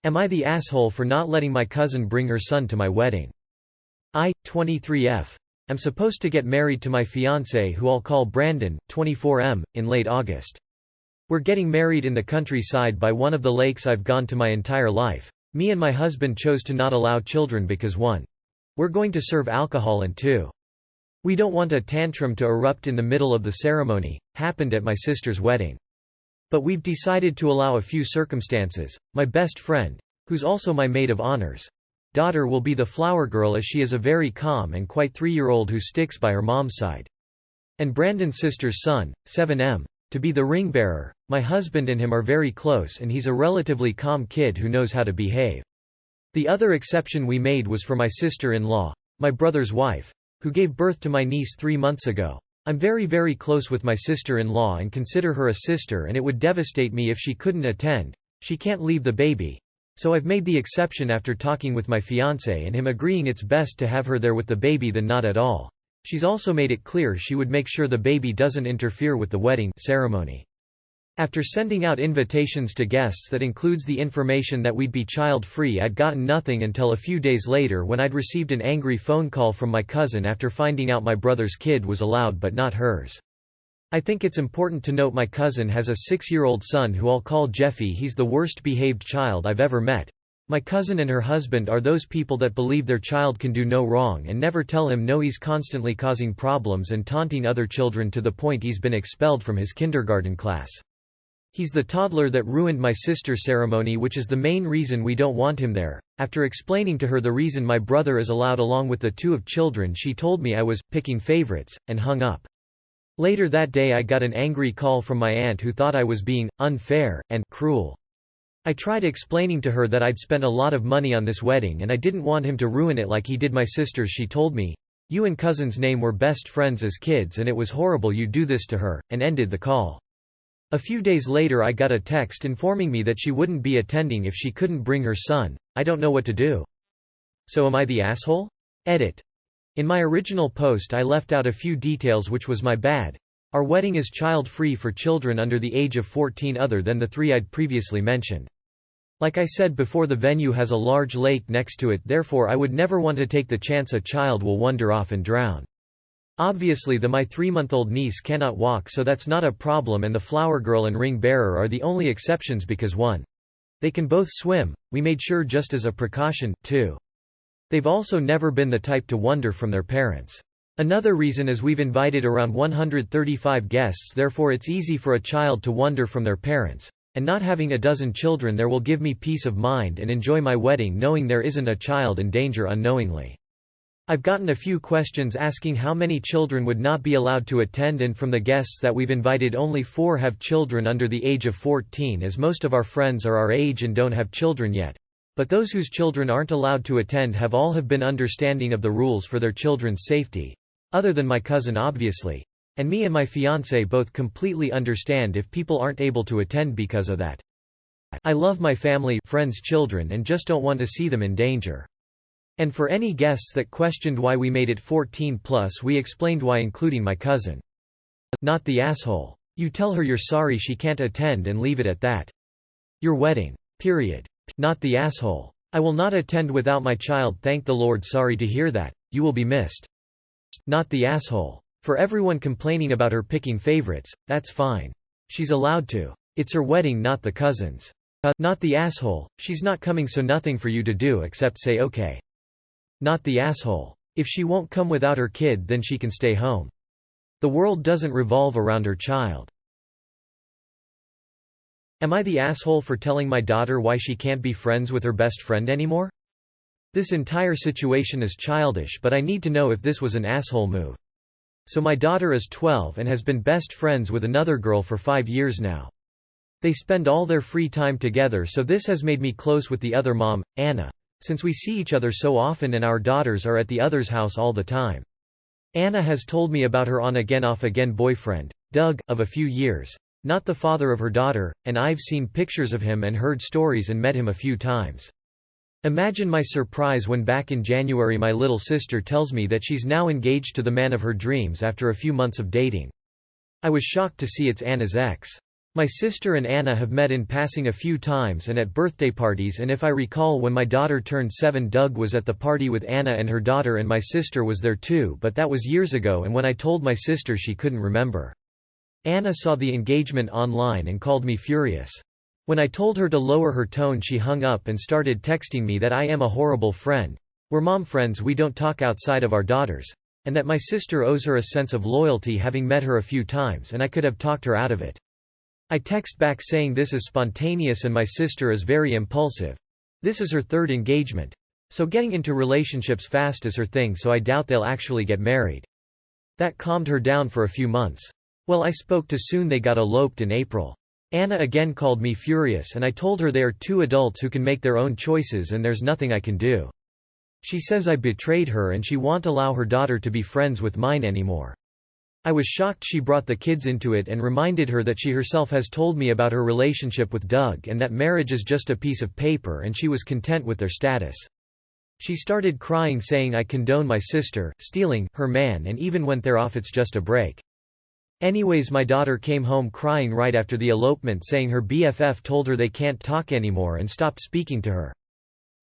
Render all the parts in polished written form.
Am I the asshole for not letting my cousin bring her son to my wedding? I, 23F. am supposed to get married to my fiancé, who I'll call Brandon, 24M, in late August. We're getting married in the countryside by one of the lakes I've gone to my entire life. Me and my husband chose to not allow children because 1. We're going to serve alcohol, and 2. We don't want a tantrum to erupt in the middle of the ceremony. Happened at my sister's wedding. But we've decided to allow a few circumstances. My best friend, who's also my maid of honor's daughter, will be the flower girl, as she is a very calm and quite 3-year-old who sticks by her mom's side. And Brandon's sister's son, 7M, to be the ring bearer. My husband and him are very close, and he's a relatively calm kid who knows how to behave. The other exception we made was for my sister-in-law, my brother's wife, who gave birth to my niece 3 months ago. I'm very close with my sister-in-law and consider her a sister, and it would devastate me if she couldn't attend. She can't leave the baby. So I've made the exception after talking with my fiancé and him agreeing it's best to have her there with the baby than not at all. She's also made it clear she would make sure the baby doesn't interfere with the wedding ceremony. After sending out invitations to guests that includes the information that we'd be child-free, I'd gotten nothing until a few days later, when I'd received an angry phone call from my cousin after finding out my brother's kid was allowed but not hers. I think it's important to note my cousin has a 6-year-old son who I'll call Jeffy. He's the worst behaved child I've ever met. My cousin and her husband are those people that believe their child can do no wrong and never tell him no. He's constantly causing problems and taunting other children to the point he's been expelled from his kindergarten class. He's the toddler that ruined my sister's ceremony, which is the main reason we don't want him there. After explaining to her the reason my brother is allowed along with the 2 of children, she told me I was picking favorites, and hung up. Later that day I got an angry call from my aunt, who thought I was being unfair and cruel. I tried explaining to her that I'd spent a lot of money on this wedding and I didn't want him to ruin it like he did my sister's. She told me, "You and cousin's name were best friends as kids and it was horrible you do this to her," and ended the call. A few days later I got a text informing me that she wouldn't be attending if she couldn't bring her son. I don't know what to do. So am I the asshole? Edit. In my original post I left out a few details, which was my bad. Our wedding is child-free for children under the age of 14 other than the 3 I'd previously mentioned. Like I said before, the venue has a large lake next to it, therefore I would never want to take the chance a child will wander off and drown. Obviously my 3-month-old niece cannot walk, so that's not a problem, and the flower girl and ring bearer are the only exceptions because 1. They can both swim. We made sure just as a precaution. 2. They've also never been the type to wander from their parents. Another reason is we've invited around 135 guests, therefore it's easy for a child to wander from their parents. And not having a dozen children there will give me peace of mind and enjoy my wedding knowing there isn't a child in danger unknowingly. I've gotten a few questions asking how many children would not be allowed to attend, and from the guests that we've invited only 4 have children under the age of 14, as most of our friends are our age and don't have children yet. But those whose children aren't allowed to attend have been understanding of the rules for their children's safety. Other than my cousin obviously. And me and my fiancé both completely understand if people aren't able to attend because of that. I love my family, friends' children, and just don't want to see them in danger. And for any guests that questioned why we made it 14+, we explained why, including my cousin. Not the asshole. You tell her you're sorry she can't attend and leave it at that. Your wedding. Period. Not the asshole. I will not attend without my child, thank the Lord. Sorry to hear that. You will be missed. Not the asshole. For everyone complaining about her picking favorites, that's fine. She's allowed to. It's her wedding, not the cousin's. Not the asshole. She's not coming, so nothing for you to do except say okay. Not the asshole. If she won't come without her kid, then she can stay home. The world doesn't revolve around her child. Am I the asshole for telling my daughter why she can't be friends with her best friend anymore? This entire situation is childish, but I need to know if this was an asshole move. So my daughter is 12 and has been best friends with another girl for 5 years now. They spend all their free time together, so this has made me close with the other mom, Anna. Since we see each other so often and our daughters are at the other's house all the time. Anna has told me about her on-again off-again boyfriend, Doug, of a few years. Not the father of her daughter, and I've seen pictures of him and heard stories and met him a few times. Imagine my surprise when back in January my little sister tells me that she's now engaged to the man of her dreams after a few months of dating. I was shocked to see it's Anna's ex. My sister and Anna have met in passing a few times and at birthday parties, and if I recall, when my daughter turned 7, Doug was at the party with Anna and her daughter, and my sister was there too, but that was years ago, and when I told my sister, she couldn't remember. Anna saw the engagement online and called me furious. When I told her to lower her tone, she hung up and started texting me that I am a horrible friend. We're mom friends, we don't talk outside of our daughters. And that my sister owes her a sense of loyalty, having met her a few times, and I could have talked her out of it. I text back saying this is spontaneous and my sister is very impulsive. This is her 3rd engagement. So getting into relationships fast is her thing, so I doubt they'll actually get married. That calmed her down for a few months. Well, I spoke to soon they got eloped in April. Anna again called me furious, and I told her they are 2 adults who can make their own choices and there's nothing I can do. She says I betrayed her and she won't allow her daughter to be friends with mine anymore. I was shocked she brought the kids into it and reminded her that she herself has told me about her relationship with Doug and that marriage is just a piece of paper and she was content with their status. She started crying, saying I condone my sister stealing her man, and even went there off, it's just a break. Anyways, my daughter came home crying right after the elopement, saying her BFF told her they can't talk anymore and stopped speaking to her.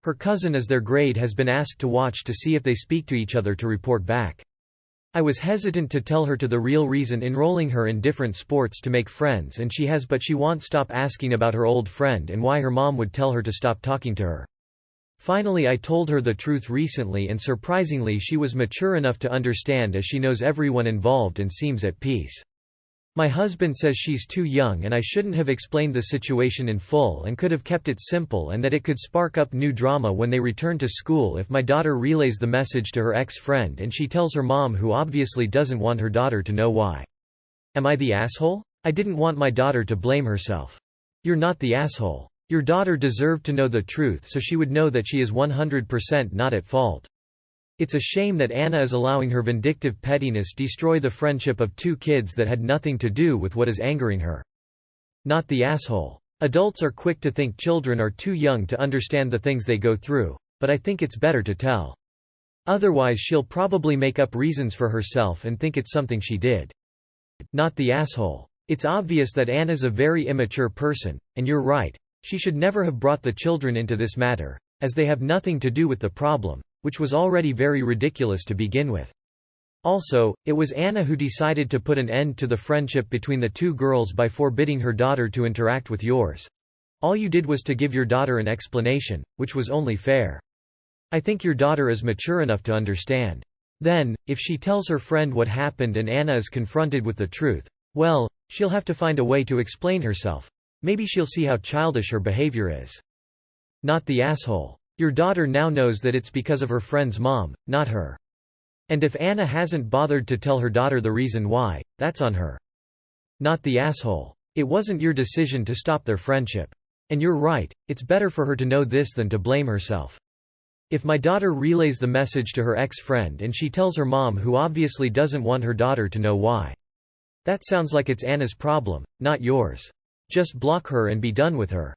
Her cousin, as their grade has been asked to watch to see if they speak to each other to report back. I was hesitant to tell her the real reason enrolling her in different sports to make friends, and she has, but she won't stop asking about her old friend and why her mom would tell her to stop talking to her. Finally, I told her the truth recently, and surprisingly she was mature enough to understand, as she knows everyone involved and seems at peace. My husband says she's too young and I shouldn't have explained the situation in full and could have kept it simple, and that it could spark up new drama when they return to school if my daughter relays the message to her ex-friend and she tells her mom, who obviously doesn't want her daughter to know why. Am I the asshole? I didn't want my daughter to blame herself. You're not the asshole. Your daughter deserved to know the truth so she would know that she is 100% not at fault. It's a shame that Anna is allowing her vindictive pettiness destroy the friendship of 2 kids that had nothing to do with what is angering her. Not the asshole. Adults are quick to think children are too young to understand the things they go through, but I think it's better to tell. Otherwise she'll probably make up reasons for herself and think it's something she did. Not the asshole. It's obvious that Anna's a very immature person, and you're right. She should never have brought the children into this matter, as they have nothing to do with the problem, which was already very ridiculous to begin with. Also, it was Anna who decided to put an end to the friendship between the 2 girls by forbidding her daughter to interact with yours. All you did was to give your daughter an explanation, which was only fair. I think your daughter is mature enough to understand. Then, if she tells her friend what happened and Anna is confronted with the truth, well, she'll have to find a way to explain herself. Maybe she'll see how childish her behavior is. Not the asshole. Your daughter now knows that it's because of her friend's mom, not her. And if Anna hasn't bothered to tell her daughter the reason why, that's on her. Not the asshole. It wasn't your decision to stop their friendship. And you're right, it's better for her to know this than to blame herself. If my daughter relays the message to her ex-friend and she tells her mom, who obviously doesn't want her daughter to know why. That sounds like it's Anna's problem, not yours. Just block her and be done with her.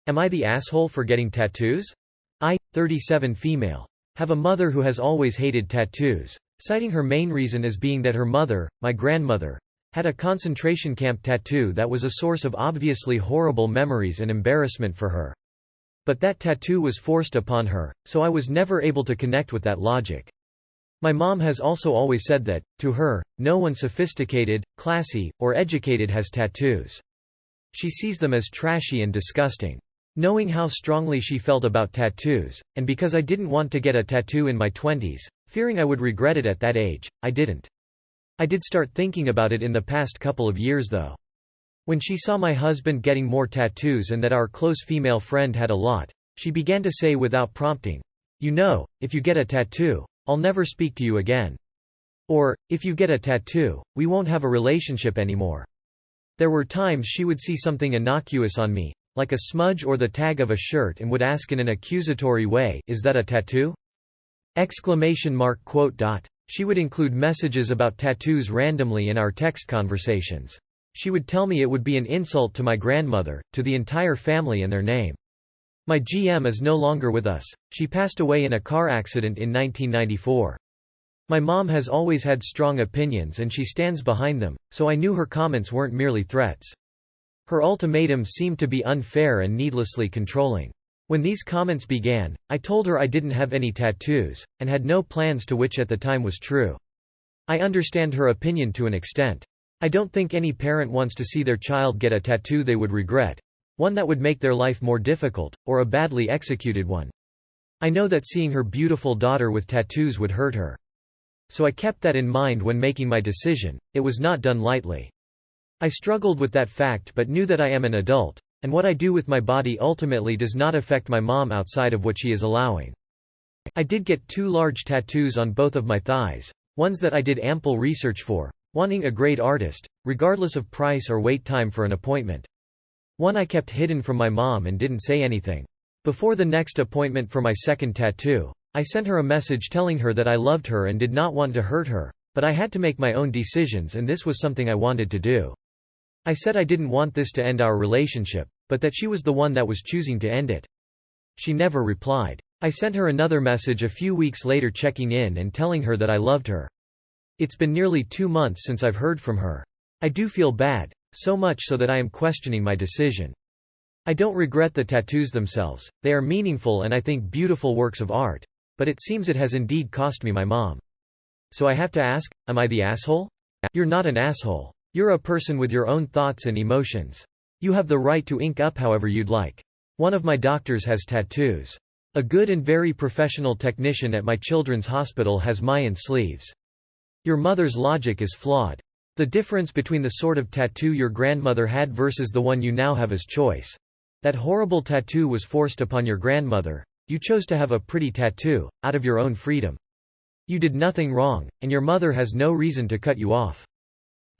Am I the asshole for getting tattoos? I, 37 female. Have a mother who has always hated tattoos, citing her main reason as being that her mother, my grandmother, had a concentration camp tattoo that was a source of obviously horrible memories and embarrassment for her. But that tattoo was forced upon her, so I was never able to connect with that logic. My mom has also always said that, to her, no one sophisticated, classy, or educated has tattoos. She sees them as trashy and disgusting. Knowing how strongly she felt about tattoos, and because I didn't want to get a tattoo in my 20s, fearing I would regret it at that age, I didn't. I did start thinking about it in the past couple of years though. When she saw my husband getting more tattoos and that our close female friend had a lot, she began to say without prompting, "You know, if you get a tattoo, I'll never speak to you again." Or, "If you get a tattoo, we won't have a relationship anymore." There were times she would see something innocuous on me, like a smudge or the tag of a shirt, and would ask in an accusatory way, "Is that a tattoo?" She would include messages about tattoos randomly in our text conversations. She would tell me it would be an insult to my grandmother, to the entire family and their name. My GM is no longer with us. She passed away in a car accident in 1994. My mom has always had strong opinions and she stands behind them, so I knew her comments weren't merely threats. Her ultimatums seemed to be unfair and needlessly controlling. When these comments began, I told her I didn't have any tattoos, and had no plans to, which at the time was true. I understand her opinion to an extent. I don't think any parent wants to see their child get a tattoo they would regret, one that would make their life more difficult, or a badly executed one. I know that seeing her beautiful daughter with tattoos would hurt her. So I kept that in mind when making my decision. It was not done lightly. I struggled with that fact but knew that I am an adult, and what I do with my body ultimately does not affect my mom outside of what she is allowing. I did get 2 large tattoos on both of my thighs, ones that I did ample research for, wanting a great artist, regardless of price or wait time for an appointment. One I kept hidden from my mom and didn't say anything. Before the next appointment for my second tattoo, I sent her a message telling her that I loved her and did not want to hurt her, but I had to make my own decisions and this was something I wanted to do. I said I didn't want this to end our relationship, but that she was the one that was choosing to end it. She never replied. I sent her another message a few weeks later checking in and telling her that I loved her. It's been nearly 2 months since I've heard from her. I do feel bad, so much so that I am questioning my decision. I don't regret the tattoos themselves, they are meaningful and I think beautiful works of art. But it seems it has indeed cost me my mom. So I have to ask, am I the asshole? You're not an asshole. You're a person with your own thoughts and emotions. You have the right to ink up however you'd like. One of my doctors has tattoos. A good and very professional technician at my children's hospital has Mayan sleeves. Your mother's logic is flawed. The difference between the sort of tattoo your grandmother had versus the one you now have is choice. That horrible tattoo was forced upon your grandmother. You chose to have a pretty tattoo, out of your own freedom. You did nothing wrong, and your mother has no reason to cut you off.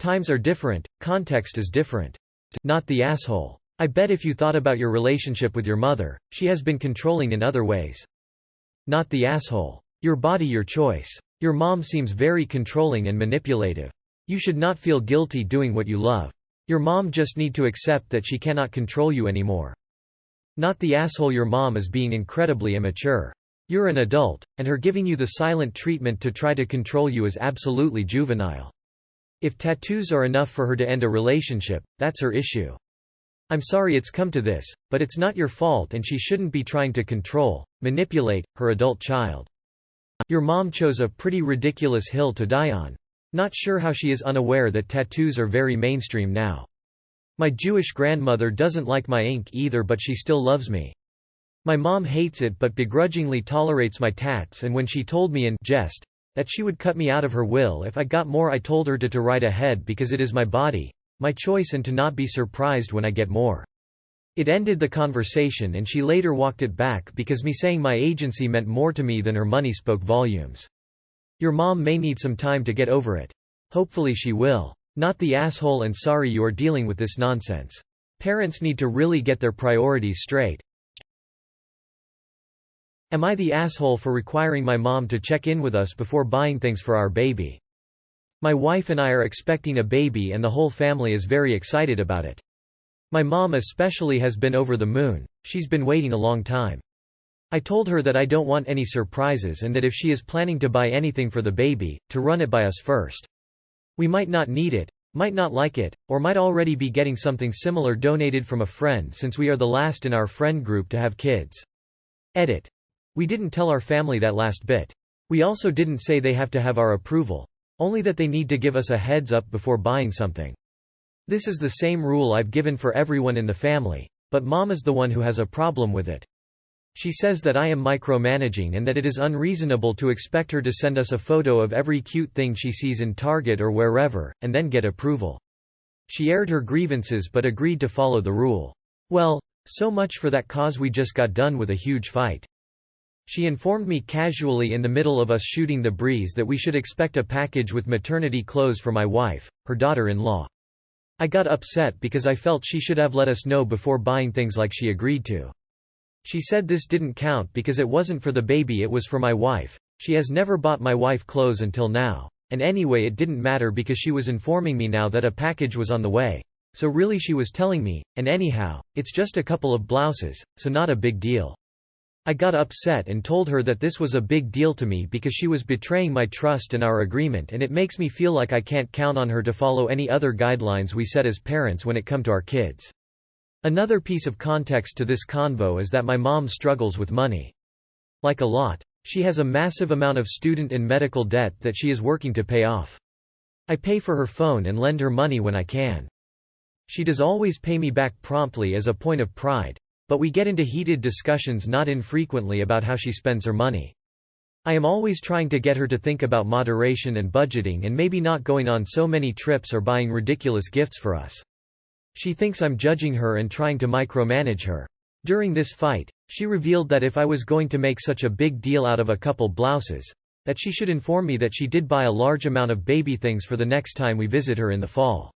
Times are different, context is different. Not the asshole. I bet if you thought about your relationship with your mother, she has been controlling in other ways. Not the asshole. Your body, your choice. Your mom seems very controlling and manipulative. You should not feel guilty doing what you love. Your mom just need to accept that she cannot control you anymore. Not the asshole. Your mom is being incredibly immature. You're an adult, and her giving you the silent treatment to try to control you is absolutely juvenile. If tattoos are enough for her to end a relationship, that's her issue. I'm sorry it's come to this, but it's not your fault and she shouldn't be trying to control, manipulate, her adult child. Your mom chose a pretty ridiculous hill to die on. Not sure how she is unaware that tattoos are very mainstream now. My Jewish grandmother doesn't like my ink either, but she still loves me. My mom hates it but begrudgingly tolerates my tats, and when she told me in jest that she would cut me out of her will if I got more, I told her to write ahead because it is my body, my choice, and to not be surprised when I get more. It ended the conversation and she later walked it back because me saying my agency meant more to me than her money spoke volumes. Your mom may need some time to get over it. Hopefully she will. Not the asshole, and sorry you are dealing with this nonsense. Parents need to really get their priorities straight. Am I the asshole for requiring my mom to check in with us before buying things for our baby? My wife and I are expecting a baby and the whole family is very excited about it. My mom especially has been over the moon. She's been waiting a long time. I told her that I don't want any surprises and that if she is planning to buy anything for the baby, to run it by us first. We might not need it, might not like it, or might already be getting something similar donated from a friend since we are the last in our friend group to have kids. Edit. We didn't tell our family that last bit. We also didn't say they have to have our approval, only that they need to give us a heads up before buying something. This is the same rule I've given for everyone in the family, but Mom is the one who has a problem with it. She says that I am micromanaging and that it is unreasonable to expect her to send us a photo of every cute thing she sees in Target or wherever, and then get approval. She aired her grievances but agreed to follow the rule. Well, so much for that, cause we just got done with a huge fight. She informed me casually in the middle of us shooting the breeze that we should expect a package with maternity clothes for my wife, her daughter-in-law. I got upset because I felt she should have let us know before buying things like she agreed to. She said this didn't count because it wasn't for the baby, it was for my wife. She has never bought my wife clothes until now, and anyway it didn't matter because she was informing me now that a package was on the way. So really she was telling me, and anyhow, it's just a couple of blouses, so not a big deal. I got upset and told her that this was a big deal to me because she was betraying my trust and our agreement, and it makes me feel like I can't count on her to follow any other guidelines we set as parents when it comes to our kids. Another piece of context to this convo is that my mom struggles with money. Like a lot. She has a massive amount of student and medical debt that she is working to pay off. I pay for her phone and lend her money when I can. She does always pay me back promptly as a point of pride, but we get into heated discussions not infrequently about how she spends her money. I am always trying to get her to think about moderation and budgeting and maybe not going on so many trips or buying ridiculous gifts for us. She thinks I'm judging her and trying to micromanage her. During this fight, she revealed that if I was going to make such a big deal out of a couple blouses, that she should inform me that she did buy a large amount of baby things for the next time we visit her in the fall.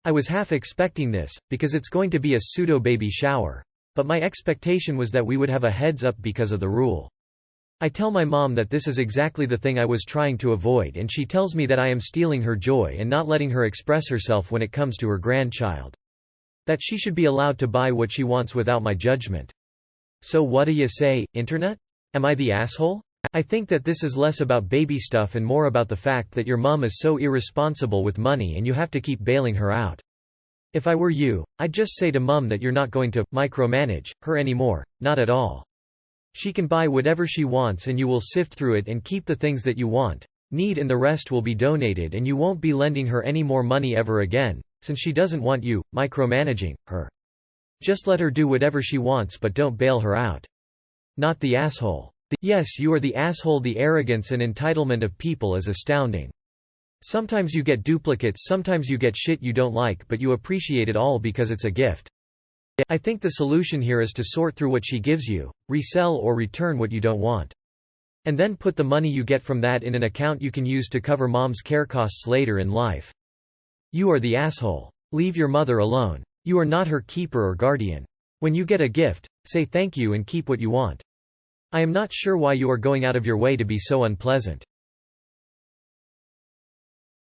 I was half expecting this, because it's going to be a pseudo-baby shower. But my expectation was that we would have a heads-up because of the rule. I tell my mom that this is exactly the thing I was trying to avoid, and she tells me that I am stealing her joy and not letting her express herself when it comes to her grandchild. That she should be allowed to buy what she wants without my judgment. So what do you say, Internet? Am I the asshole? I think that this is less about baby stuff and more about the fact that your mom is so irresponsible with money and you have to keep bailing her out. If I were you, I'd just say to mom that you're not going to micromanage her anymore, not at all. She can buy whatever she wants and you will sift through it and keep the things that you want, need, and the rest will be donated, and you won't be lending her any more money ever again, since she doesn't want you micromanaging her. Just let her do whatever she wants, but don't bail her out. Not the asshole. Yes, you are the asshole. The arrogance and entitlement of people is astounding. Sometimes you get duplicates, sometimes you get shit you don't like, but you appreciate it all because it's a gift. I think the solution here is to sort through what she gives you, resell or return what you don't want. And then put the money you get from that in an account you can use to cover mom's care costs later in life. You are the asshole. Leave your mother alone. You are not her keeper or guardian. When you get a gift, say thank you and keep what you want. I am not sure why you are going out of your way to be so unpleasant.